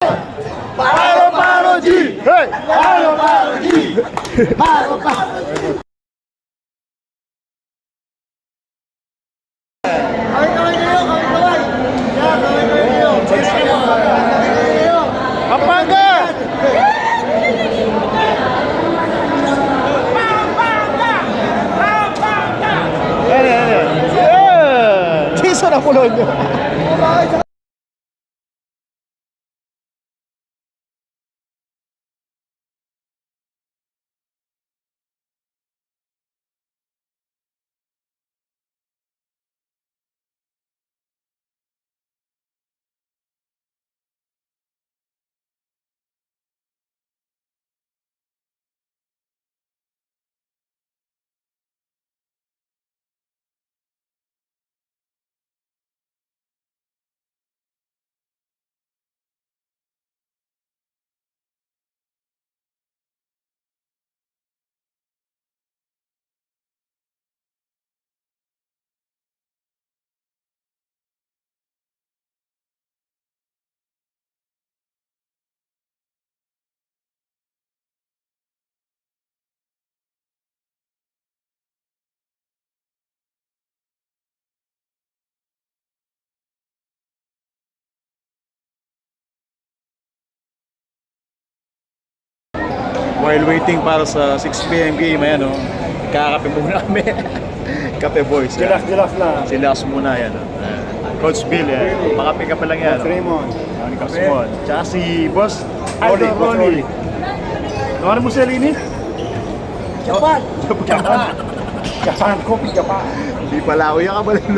Paro Paro G! Hey! Paro Paro G! Paro Paro! Kaway-kaway kayo! Kaway-kaway! Yeah, kaway-kaway kayo! Kaway-kaway kayo! Pampanga! Yeah! Jason Apolonio! While waiting para sa 6 PM game, ayan o. Kakape muna kami. Kape boys. Gilas na. Silas muna yan. Coach Bill yan. Makape ka pa lang yan. Raymond. Coach Mon. Tsaka si Boss Rolly. Rolly. Ano mo si Alini? Japan. Japan. Kopi Japan. Hindi pala ako yung kabalin.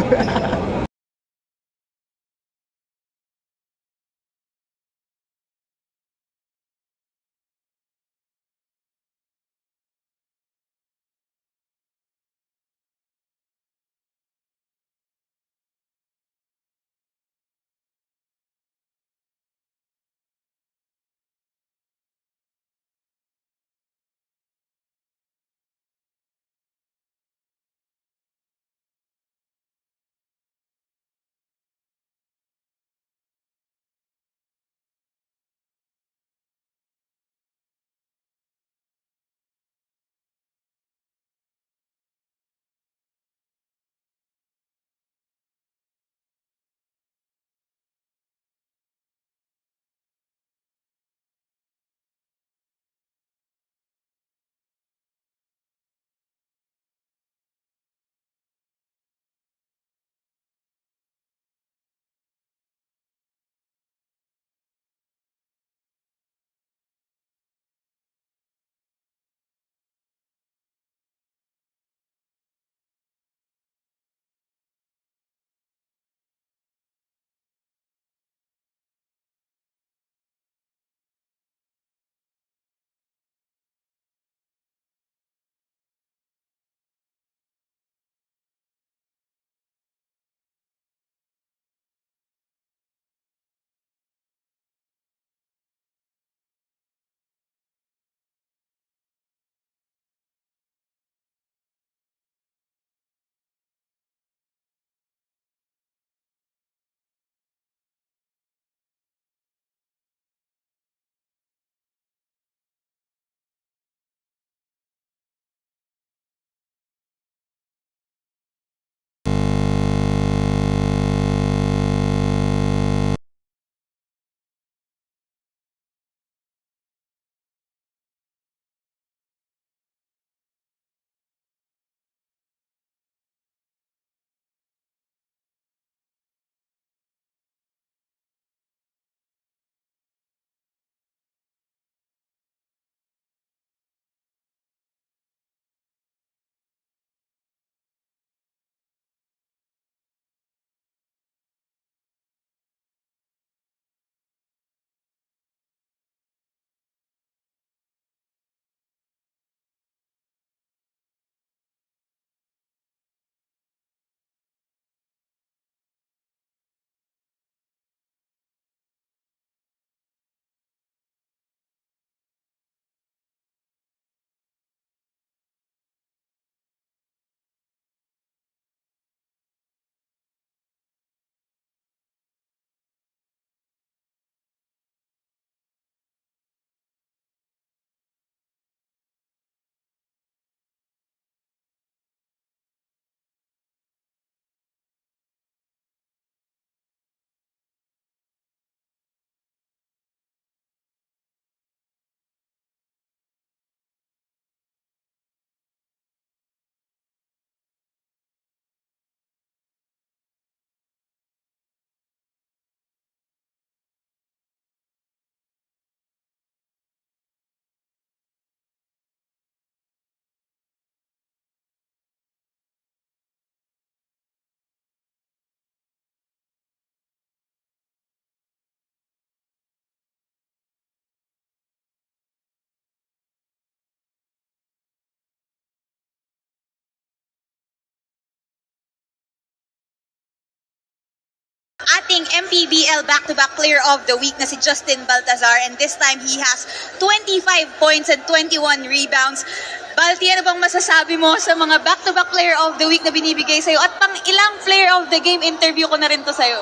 ating MPBL back-to-back player of the week na si Justin Baltazar, and this time he has 25 points and 21 rebounds. Balti, ano bang masasabi mo sa mga back-to-back player of the week na binibigay sa'yo? At pang ilang player of the game interview ko na rin to sa'yo?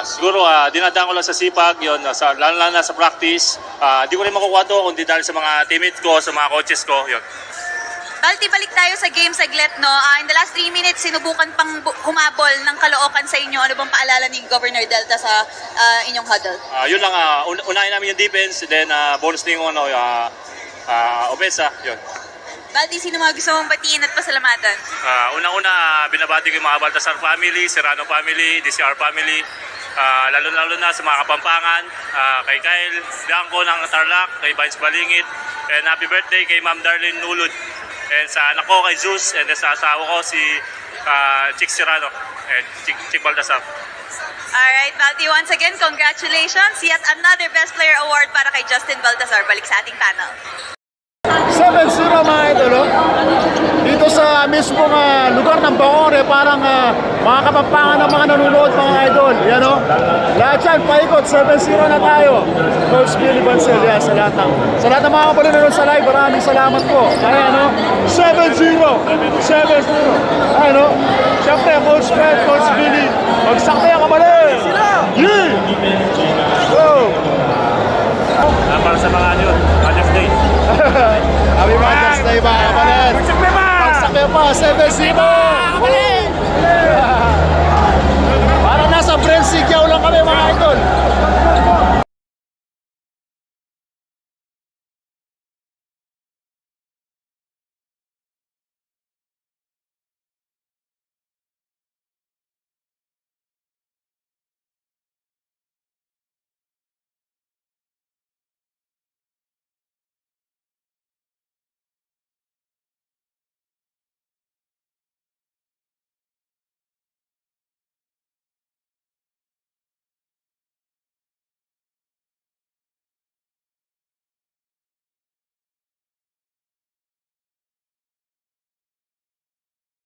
Siguro, dinadaan ko lang sa sipag, yun, lalo na sa practice. Di ko rin makukuha to, kundi dahil sa mga teammates ko, sa mga coaches ko, yun. Balti, balik tayo sa game saglit, no? In the last 3 minutes, sinubukan pang humabol ng Caloocan sa inyo. Ano bang paalala ni Governor Delta sa inyong huddle? Yun lang, unahin namin yung defense, then bonus na yung offense, yun. Balti, sino mga gusto mong batiin at pasalamatan? Unang-una, binabati ko yung mga Baltasar family, Serrano family, DCR family, lalo-lalo na sa mga Kapampangan, kay Kyle Bianco ng Tarlac, kay Vines Balingit, and happy birthday kay Ma'am Darlene Nulud, and sa anak ko kay Zeus, and sa asawa ko si Chick Serrano, and Chick Baltasar. Alright, Balti, once again, congratulations. Yet another Best Player Award para kay Justin Baltazar. Balik sa ating panel. 7-0 mga idol, oh. Dito sa mismong lugar ng Bacore, parang mga Kapampangan ng mga nanonood mga idol. Yan, oh. Lahat yan, paikot, 7-0 na tayo. Coach Billy Bancel, yan, sa lahat ng mga kabalo nanonood sa live, maraming salamat po. Ayan, oh. 7-0. Ayan, oh. Siyempre, Coach Fred, Coach Billy, magsakta yung kabalo. Yeah! Go! Para sa mga yun, Mother's Day. Happy Mother's Day mga kapalit! Pagsakya pa, 7-0!